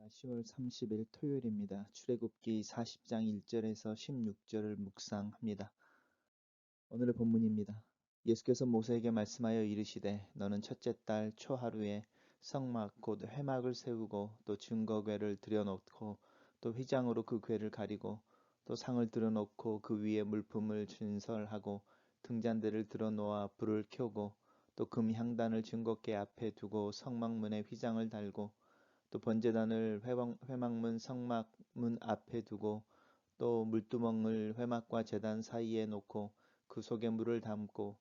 10월 30일 토요일입니다. 출애굽기 40장 1절에서 16절을 묵상합니다. 오늘의 본문입니다. 예수께서 모세에게 말씀하여 이르시되 너는 첫째 달 초하루에 성막 곧 회막을 세우고 또 증거궤를 들여놓고 또 휘장으로 그 궤를 가리고 또 상을 들여놓고 그 위에 물품을 진설하고 등잔대를 들어놓아 불을 켜고 또 금향단을 증거궤 앞에 두고 성막문에 휘장을 달고 또 번제단을 회막문 성막문 앞에 두고 또 물두멍을 회막과 제단 사이에 놓고 그 속에 물을 담고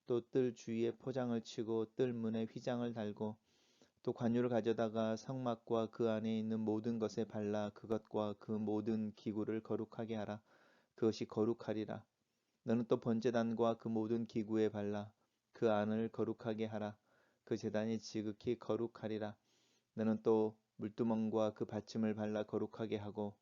또 뜰 주위에 포장을 치고 뜰 문에 휘장을 달고 또 관유를 가져다가 성막과 그 안에 있는 모든 것에 발라 그것과 그 모든 기구를 거룩하게 하라. 그것이 거룩하리라. 너는 또 번제단과 그 모든 기구에 발라 그 안을 거룩하게 하라. 그 제단이 지극히 거룩하리라. 너는 또 물두멍과 그 받침을 발라 거룩하게 하고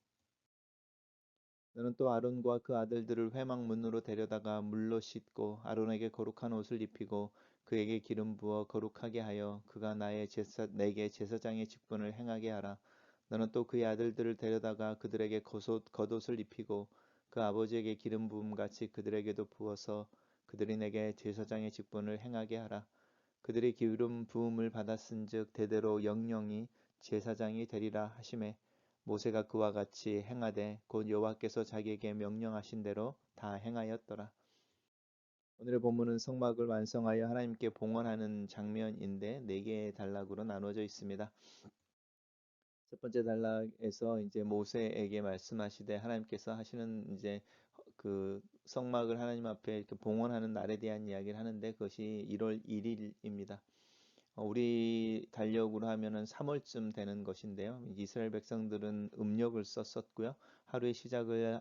너는 또 아론과 그 아들들을 회막문으로 데려다가 물로 씻고 아론에게 거룩한 옷을 입히고 그에게 기름 부어 거룩하게 하여 그가 내게 제사장의 직분을 행하게 하라. 너는 또 그의 아들들을 데려다가 그들에게 겉옷을 입히고 그 아버지에게 기름 부음 같이 그들에게도 부어서 그들이 내게 제사장의 직분을 행하게 하라. 그들이 기름 부음을 받았은즉 대대로 영영이 제사장이 되리라 하시매 모세가 그와 같이 행하되 곧 여호와께서 자기에게 명령하신 대로 다 행하였더라. 오늘의 본문은 성막을 완성하여 하나님께 봉헌하는 장면인데 네 개의 단락으로 나누어져 있습니다. 첫 번째 단락에서 이제 모세에게 말씀하시되 하나님께서 하시는 이제 그 성막을 하나님 앞에 이렇게 봉헌하는 날에 대한 이야기를 하는데 그것이 1월 1일입니다. 우리 달력으로 하면은 3월쯤 되는 것인데요. 이스라엘 백성들은 음력을 썼었고요. 하루의 시작을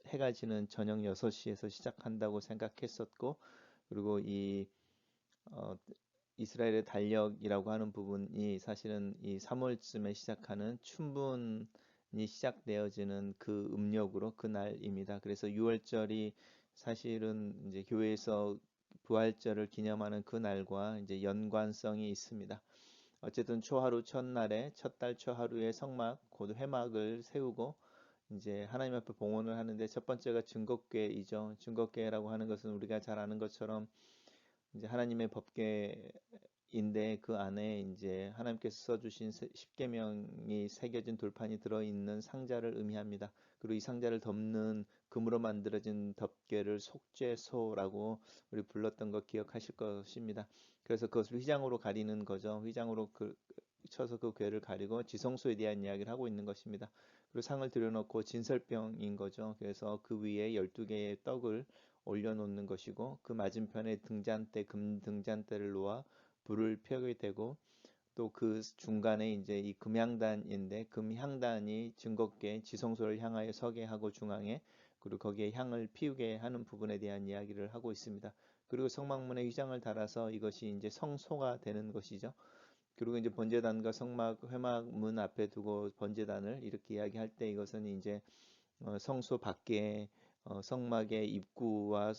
해가 지는 저녁 6시에서 시작한다고 생각했었고, 그리고 어, 이스라엘의 달력이라고 하는 부분이 사실은 이 3월쯤에 시작하는 춘분이 시작되어지는 그 음력으로 그 날입니다. 그래서 6월절이 사실은 이제 교회에서 부활절을 기념하는 그 날과 이제 연관성이 있습니다. 어쨌든 초하루 첫날에 첫 달 초하루에 성막 곧 회막을 세우고 이제 하나님 앞에 봉헌을 하는데 첫 번째가 증거궤이죠. 증거궤라고 하는 것은 우리가 잘 아는 것처럼 이제 하나님의 법궤인데 그 안에 이제 하나님께서 써주신 십계명이 새겨진 돌판이 들어있는 상자를 의미합니다. 그리고 이 상자를 덮는 금으로 만들어진 덮개를 속죄소라고 우리 불렀던 거 기억하실 것입니다. 그래서 그것을 휘장으로 가리는 거죠. 휘장으로 쳐서 그 궤를 가리고 지성소에 대한 이야기를 하고 있는 것입니다. 그리고 상을 들여놓고 진설병인 거죠. 그래서 그 위에 12개의 떡을 올려놓는 것이고 그 맞은편에 금 등잔대를 놓아 불을 펴게 되고 또 그 중간에 이제 이 금향단인데 금향단이 증거궤 지성소를 향하여 서게 하고 중앙에 그리고 거기에 향을 피우게 하는 부분에 대한 이야기를 하고 있습니다. 그리고 성막문에 휘장을 달아서 이것이 이제 성소가 되는 것이죠. 그리고 이제 번제단과 회막 문 앞에 두고 번제단을 이렇게 이야기할 때 이것은 이제 성소 밖에 성막의 입구와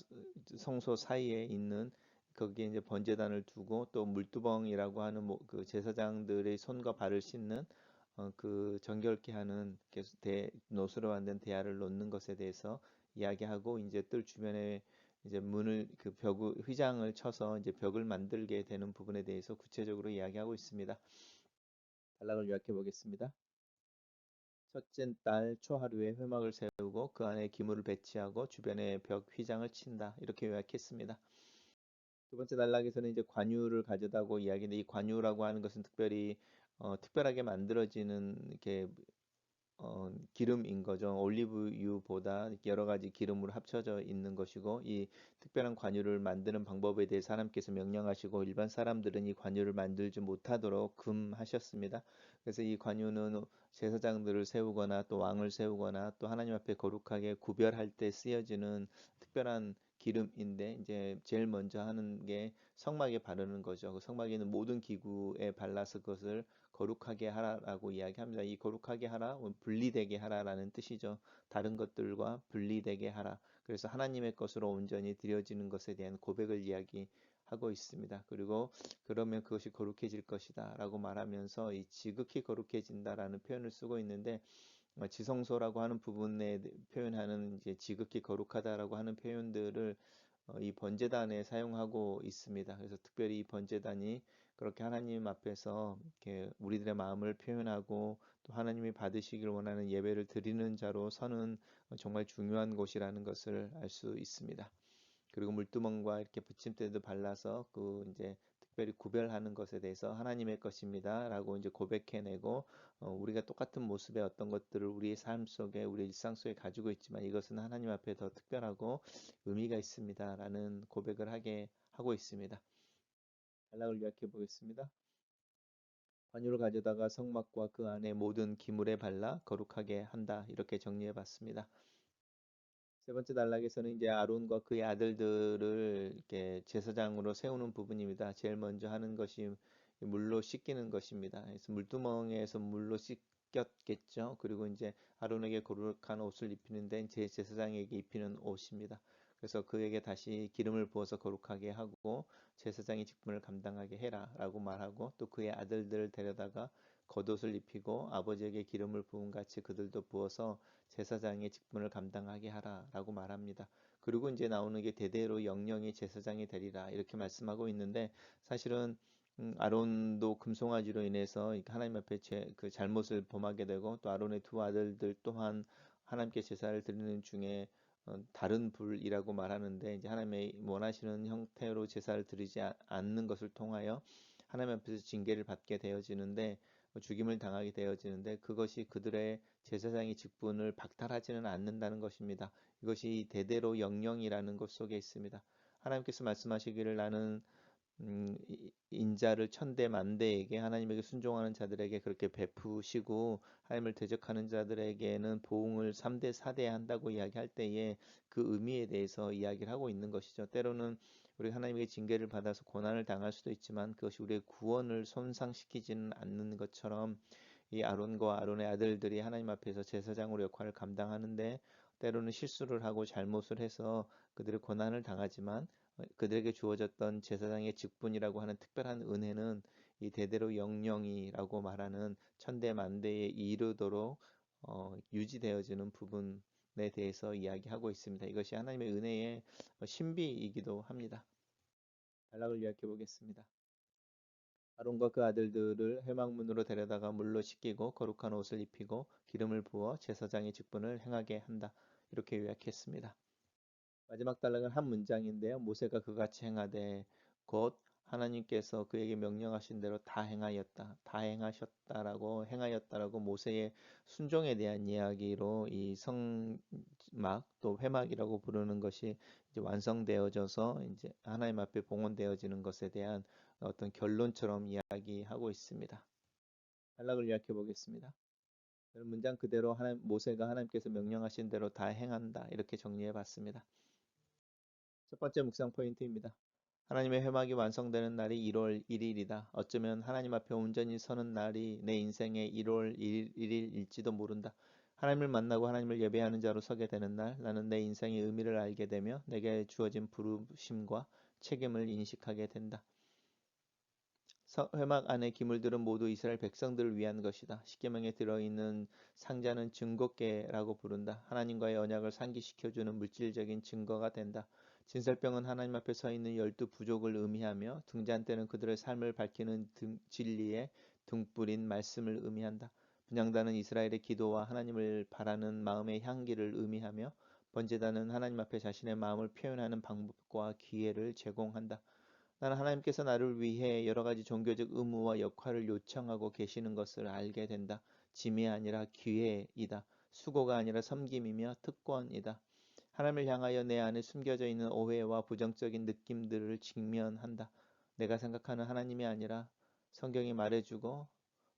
성소 사이에 있는 거기에 이제 번제단을 두고 또 물두멍이라고 하는 그 제사장들의 손과 발을 씻는 그 정결케 하는 노수로 만든 대야를 놓는 것에 대해서 이야기하고 이제 뜰 주변에 이제 문을 휘장을 쳐서 이제 벽을 만들게 되는 부분에 대해서 구체적으로 이야기하고 있습니다. 단락을 요약해 보겠습니다. 첫째 달 초하루에 회막을 세우고 그 안에 기물을 배치하고 주변에 벽 휘장을 친다. 이렇게 요약했습니다. 두 번째 단락에서는 이제 관유를 가져다고 이야기인데 이 관유라고 하는 것은 특별하게 만들어지는 이렇게 기름인 거죠. 올리브유보다 여러 가지 기름으로 합쳐져 있는 것이고 이 특별한 관유를 만드는 방법에 대해서 하나님께서 명령하시고 일반 사람들은 이 관유를 만들지 못하도록 금하셨습니다. 그래서 이 관유는 제사장들을 세우거나 또 왕을 세우거나 또 하나님 앞에 거룩하게 구별할 때 쓰여지는 특별한 기름인데 이제 제일 먼저 하는 게 성막에 바르는 거죠. 그 성막에 있는 모든 기구에 발라서 그것을 거룩하게 하라라고 이야기합니다. 이 거룩하게 하라, 분리되게 하라라는 뜻이죠. 다른 것들과 분리되게 하라. 그래서 하나님의 것으로 온전히 드려지는 것에 대한 고백을 이야기하고 하고 있습니다. 그리고 그러면 그것이 거룩해질 것이다 라고 말하면서 이 지극히 거룩해진다라는 표현을 쓰고 있는데, 지성소라고 하는 부분에 표현하는 이제 지극히 거룩하다라고 하는 표현들을 이 번제단에 사용하고 있습니다. 그래서 특별히 이 번제단이 그렇게 하나님 앞에서 이렇게 우리들의 마음을 표현하고 또 하나님이 받으시길 원하는 예배를 드리는 자로 서는 정말 중요한 곳이라는 것을 알 수 있습니다. 그리고 물두멍과 이렇게 붙임대도 발라서 그 이제 특별히 구별하는 것에 대해서 하나님의 것입니다라고 이제 고백해내고, 우리가 똑같은 모습의 어떤 것들을 우리의 삶 속에, 우리 일상 속에 가지고 있지만 이것은 하나님 앞에 더 특별하고 의미가 있습니다라는 고백을 하게 하고 있습니다. 단락을 요약해 보겠습니다. 관유를 가져다가 성막과 그 안에 모든 기물에 발라 거룩하게 한다, 이렇게 정리해 봤습니다. 세 번째 단락에서는 이제 아론과 그의 아들들을 이렇게 제사장으로 세우는 부분입니다. 제일 먼저 하는 것이 물로 씻기는 것입니다. 그래서 물두멍에서 물로 씻겼겠죠. 그리고 이제 아론에게 거룩한 옷을 입히는데 제 제사장에게 입히는 옷입니다. 그래서 그에게 다시 기름을 부어서 거룩하게 하고 제사장의 직분을 감당하게 해라라고 말하고, 또 그의 아들들을 데려다가 겉옷을 입히고 아버지에게 기름을 부은 같이 그들도 부어서 제사장의 직분을 감당하게 하라라고 말합니다. 그리고 이제 나오는 게 대대로 영영이 제사장이 되리라, 이렇게 말씀하고 있는데, 사실은 아론도 금송아지로 인해서 하나님 앞에 그 잘못을 범하게 되고, 또 아론의 두 아들들 또한 하나님께 제사를 드리는 중에 다른 불이라고 말하는데, 이제 하나님의 원하시는 형태로 제사를 드리지 않는 것을 통하여 하나님 앞에서 징계를 받게 되어지는데, 죽임을 당하게 되어지는데, 그것이 그들의 제사장의 직분을 박탈하지는 않는다는 것입니다. 이것이 대대로 영영이라는 것 속에 있습니다. 하나님께서 말씀하시기를 나는 인자를 천대 만대에게, 하나님에게 순종하는 자들에게 그렇게 베푸시고 하나님을 대적하는 자들에게는 보응을 3대 4대 한다고 이야기할 때에 그 의미에 대해서 이야기를 하고 있는 것이죠. 때로는 우리 하나님에게 징계를 받아서 고난을 당할 수도 있지만 그것이 우리의 구원을 손상시키지는 않는 것처럼, 이 아론과 아론의 아들들이 하나님 앞에서 제사장으로 역할을 감당하는데 때로는 실수를 하고 잘못을 해서 그들의 고난을 당하지만, 그들에게 주어졌던 제사장의 직분이라고 하는 특별한 은혜는 이 대대로 영영이라고 말하는 천대 만대에 이르도록 유지되어지는 부분에 대해서 이야기하고 있습니다. 이것이 하나님의 은혜의 신비이기도 합니다. 단락을 요약해 보겠습니다. 아론과 그 아들들을 회막문으로 데려다가 물로 씻기고 거룩한 옷을 입히고 기름을 부어 제사장의 직분을 행하게 한다, 이렇게 요약했습니다. 마지막 단락은 한 문장인데요. 모세가 그같이 행하되 곧 하나님께서 그에게 명령하신 대로 다 행하였다, 다 행하였다라고 모세의 순종에 대한 이야기로 이 성막 또 회막이라고 부르는 것이 이제 완성되어져서 이제 하나님 앞에 봉헌되어지는 것에 대한 어떤 결론처럼 이야기하고 있습니다. 단락을 요약해 보겠습니다. 문장 그대로 모세가 하나님께서 명령하신 대로 다 행한다, 이렇게 정리해 봤습니다. 첫 번째 묵상 포인트입니다. 하나님의 회막이 완성되는 날이 1월 1일이다. 어쩌면 하나님 앞에 온전히 서는 날이 내 인생의 1월 1일일지도 모른다. 하나님을 만나고 하나님을 예배하는 자로 서게 되는 날, 나는 내 인생의 의미를 알게 되며 내게 주어진 부르심과 책임을 인식하게 된다. 회막 안의 기물들은 모두 이스라엘 백성들을 위한 것이다. 십계명에 들어있는 상자는 증거궤라고 부른다. 하나님과의 언약을 상기시켜주는 물질적인 증거가 된다. 진설병은 하나님 앞에 서 있는 12부족을 의미하며, 등잔대는 그들의 삶을 밝히는 진리의 등불인 말씀을 의미한다. 분향단은 이스라엘의 기도와 하나님을 바라는 마음의 향기를 의미하며, 번제단은 하나님 앞에 자신의 마음을 표현하는 방법과 기회를 제공한다. 나는 하나님께서 나를 위해 여러 가지 종교적 의무와 역할을 요청하고 계시는 것을 알게 된다. 짐이 아니라 기회이다. 수고가 아니라 섬김이며 특권이다. 하나님을 향하여 내 안에 숨겨져 있는 오해와 부정적인 느낌들을 직면한다. 내가 생각하는 하나님이 아니라 성경이 말해주고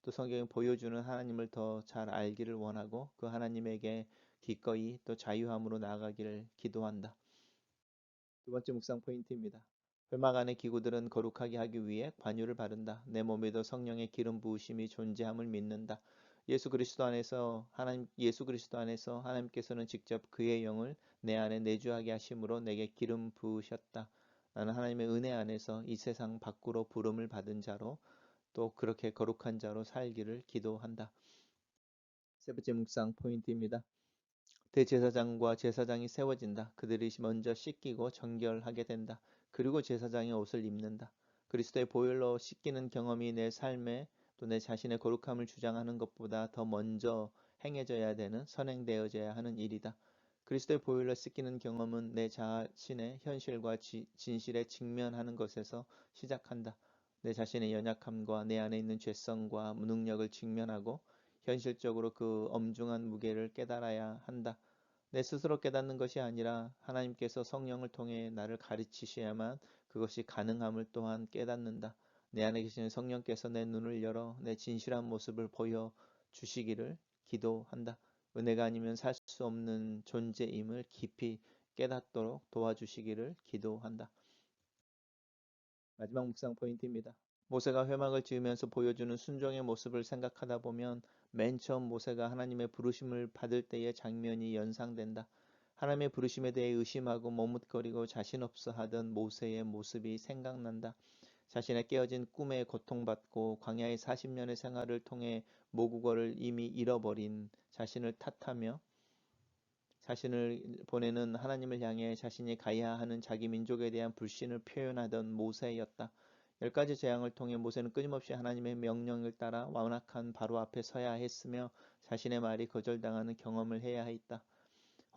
또 성경이 보여주는 하나님을 더 잘 알기를 원하고, 그 하나님에게 기꺼이 또 자유함으로 나아가기를 기도한다. 두 번째 묵상 포인트입니다. 회막 안의 기구들은 거룩하게 하기 위해 관유를 바른다. 내 몸에도 성령의 기름 부으심이 존재함을 믿는다. 예수 그리스도 안에서 하나님께서는 직접 그의 영을 내 안에 내주하게 하심으로 내게 기름 부으셨다. 나는 하나님의 은혜 안에서 이 세상 밖으로 부름을 받은 자로 또 그렇게 거룩한 자로 살기를 기도한다. 세 번째 묵상 포인트입니다. 대제사장과 제사장이 세워진다. 그들이 먼저 씻기고 정결하게 된다. 그리고 제사장이 옷을 입는다. 그리스도의 보혈로 씻기는 경험이 내 삶에 또 내 자신의 거룩함을 주장하는 것보다 더 먼저 행해져야 되는, 선행되어져야 하는 일이다. 그리스도의 보혈로 씻기는 경험은 내 자신의 현실과 진실에 직면하는 것에서 시작한다. 내 자신의 연약함과 내 안에 있는 죄성과 무능력을 직면하고 현실적으로 그 엄중한 무게를 깨달아야 한다. 내 스스로 깨닫는 것이 아니라 하나님께서 성령을 통해 나를 가르치셔야만 그것이 가능함을 또한 깨닫는다. 내 안에 계시는 성령께서 내 눈을 열어 내 진실한 모습을 보여주시기를 기도한다. 은혜가 아니면 살 수 없는 존재임을 깊이 깨닫도록 도와주시기를 기도한다. 마지막 묵상 포인트입니다. 모세가 회막을 지으면서 보여주는 순종의 모습을 생각하다 보면 맨 처음 모세가 하나님의 부르심을 받을 때의 장면이 연상된다. 하나님의 부르심에 대해 의심하고 머뭇거리고 자신 없어 하던 모세의 모습이 생각난다. 자신의 깨어진 꿈에 고통받고 광야의 40년의 생활을 통해 모국어를 이미 잃어버린 자신을 탓하며 자신을 보내는 하나님을 향해 자신이 가야 하는 자기 민족에 대한 불신을 표현하던 모세였다. 10가지 재앙을 통해 모세는 끊임없이 하나님의 명령을 따라 완악한 바로 앞에 서야 했으며 자신의 말이 거절당하는 경험을 해야 했다.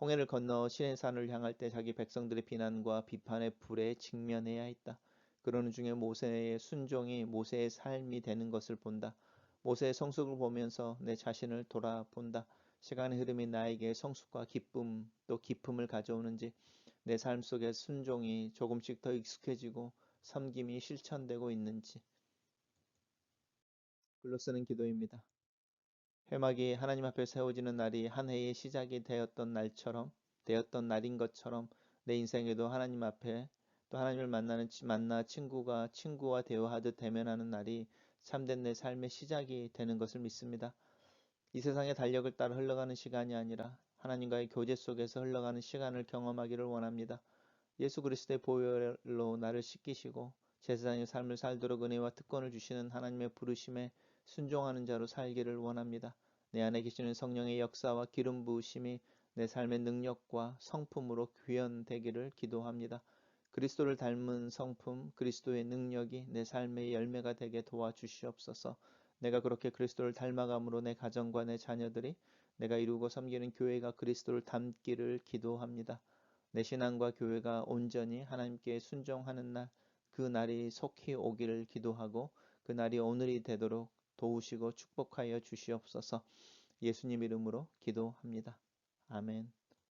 홍해를 건너 시내산을 향할 때 자기 백성들의 비난과 비판의 불에 직면해야 했다. 그러는 중에 모세의 순종이 모세의 삶이 되는 것을 본다. 모세의 성숙을 보면서 내 자신을 돌아본다. 시간의 흐름이 나에게 성숙과 기쁨 또 기쁨을 가져오는지, 내 삶 속에 순종이 조금씩 더 익숙해지고 섬김이 실천되고 있는지. 글로 쓰는 기도입니다. 회막이 하나님 앞에 세워지는 날이 한 해의 시작이 되었던 날인 것처럼 내 인생에도 하나님 앞에 또 하나님을 만나 친구와 대화하듯 대면하는 날이 참된 내 삶의 시작이 되는 것을 믿습니다. 이 세상의 달력을 따라 흘러가는 시간이 아니라 하나님과의 교제 속에서 흘러가는 시간을 경험하기를 원합니다. 예수 그리스도의 보혈로 나를 씻기시고 제사장의 삶을 살도록 은혜와 특권을 주시는 하나님의 부르심에 순종하는 자로 살기를 원합니다. 내 안에 계시는 성령의 역사와 기름 부으심이 내 삶의 능력과 성품으로 구현되기를 기도합니다. 그리스도를 닮은 성품, 그리스도의 능력이 내 삶의 열매가 되게 도와주시옵소서. 내가 그렇게 그리스도를 닮아감으로 내 가정과 내 자녀들이 내가 이루고 섬기는 교회가 그리스도를 닮기를 기도합니다. 내 신앙과 교회가 온전히 하나님께 순종하는 날, 그 날이 속히 오기를 기도하고 그 날이 오늘이 되도록 도우시고 축복하여 주시옵소서. 예수님 이름으로 기도합니다. 아멘.